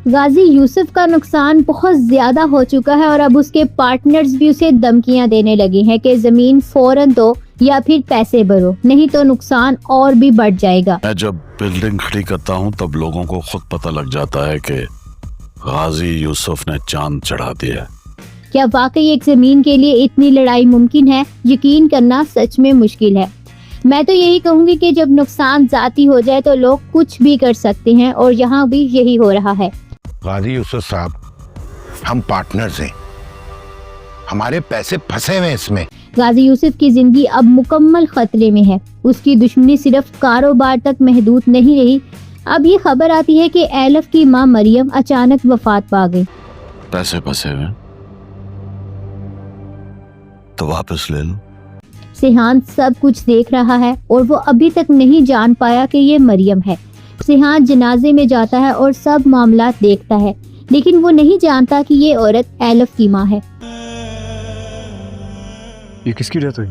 गाजी यूसुफ का नुकसान बहुत ज्यादा हो चुका है और अब उसके पार्टनर्स भी उसे धमकियां देने लगे हैं कि जमीन फौरन दो या फिर पैसे भरो, नहीं तो नुकसान और भी बढ़ जाएगा। मैं जब बिल्डिंग खड़ी करता हूँ तब लोगों को खुद पता लग जाता है कि गाजी यूसुफ ने चांद चढ़ा दिया है। क्या वाकई एक जमीन के लिए इतनी लड़ाई मुमकिन है? यकीन करना सच में मुश्किल है। मैं तो यही कहूँगी कि जब नुकसान जाती हो जाए तो लोग कुछ भी कर सकते हैं और यहाँ भी यही हो रहा है। गाजी यूसुफ साहब, हम पार्टनर्स हैं, हमारे पैसे फंसे हुए इसमें। गाजी यूसुफ की जिंदगी अब मुकम्मल खतरे में है। उसकी दुश्मनी सिर्फ कारोबार तक महदूद नहीं रही। अब ये खबर आती है कि एलफ की मां मरियम अचानक वफात पा गई। पैसे फंसे हुए तो वापस ले लो। सिहान सब कुछ देख रहा है और वो अभी तक नहीं जान पाया कि ये मरियम है। सिहान जनाजे में जाता है और सब मामला देखता है, लेकिन वो नहीं जानता कि ये औरत एलफ की माँ है। ये किसकी डेथ हुई?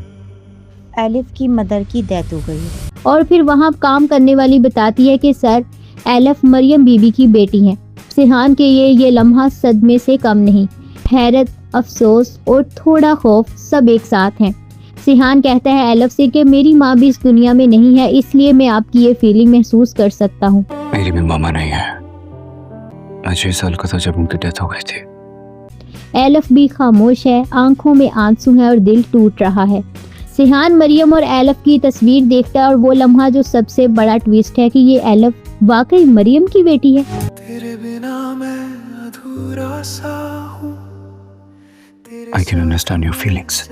एलिफ की मदर की डेथ हो गई। और फिर वहाँ काम करने वाली बताती है कि सर, एलफ मरियम बीबी की बेटी है। सिहान के ये लम्हा सदमे से कम नहीं। हैरत, अफसोस और थोड़ा खौफ सब एक साथ हैं। सिहान कहता है एलफ से कि मेरी माँ भी इस दुनिया में नहीं है, इसलिए मैं आपकी ये फीलिंग महसूस कर सकता हूँ। मेरी भी मामा नहीं है। मैं 6 साल का था जब उनकी डेथ हो गई थी। एलफ भी खामोश है, आंखों में आंसू है और दिल टूट रहा है। सिहान मरियम और एलफ की तस्वीर देखता है और वो लम्हा जो सबसे बड़ा ट्विस्ट है कि ये एलफ वाकई मरियम की बेटी है। तेरे बिना मैं अधूरा सा हूँ। I can understand your feelings.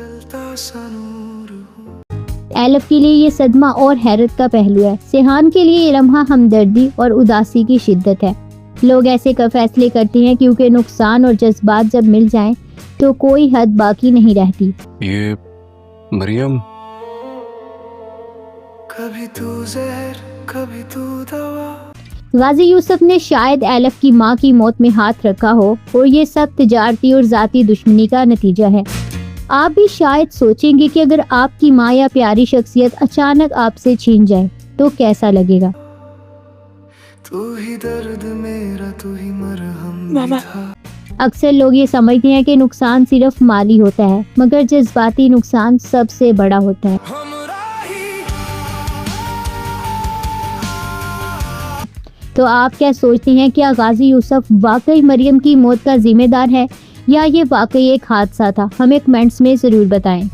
एलफ के लिए ये सदमा और हैरत का पहलू है। सिहान के लिए ये लम्हा हमदर्दी और उदासी की शिद्दत है। लोग ऐसे का फैसले करते हैं क्योंकि नुकसान और जज्बात जब मिल जाएं तो कोई हद बाकी नहीं रहती। ये मरियम, कभी तू जहर कभी तू दवा। गाजी यूसुफ ने शायद एलफ की मां की मौत में हाथ रखा हो और ये सब तिजारती और जाती दुश्मनी का नतीजा है। आप भी शायद सोचेंगे कि अगर आपकी माँ या प्यारी शख्सियत अचानक आपसे छीन जाए तो कैसा लगेगा। तू ही दर्द मेरा, तू ही मरहम था। अक्सर लोग ये समझते हैं कि नुकसान सिर्फ माली होता है, मगर जज्बाती नुकसान सबसे बड़ा होता है। तो आप क्या सोचते हैं, क्या गाजी यूसुफ वाकई मरियम की मौत का जिम्मेदार है या ये वाकई एक हादसा था? हमें कमेंट्स में ज़रूर बताएं।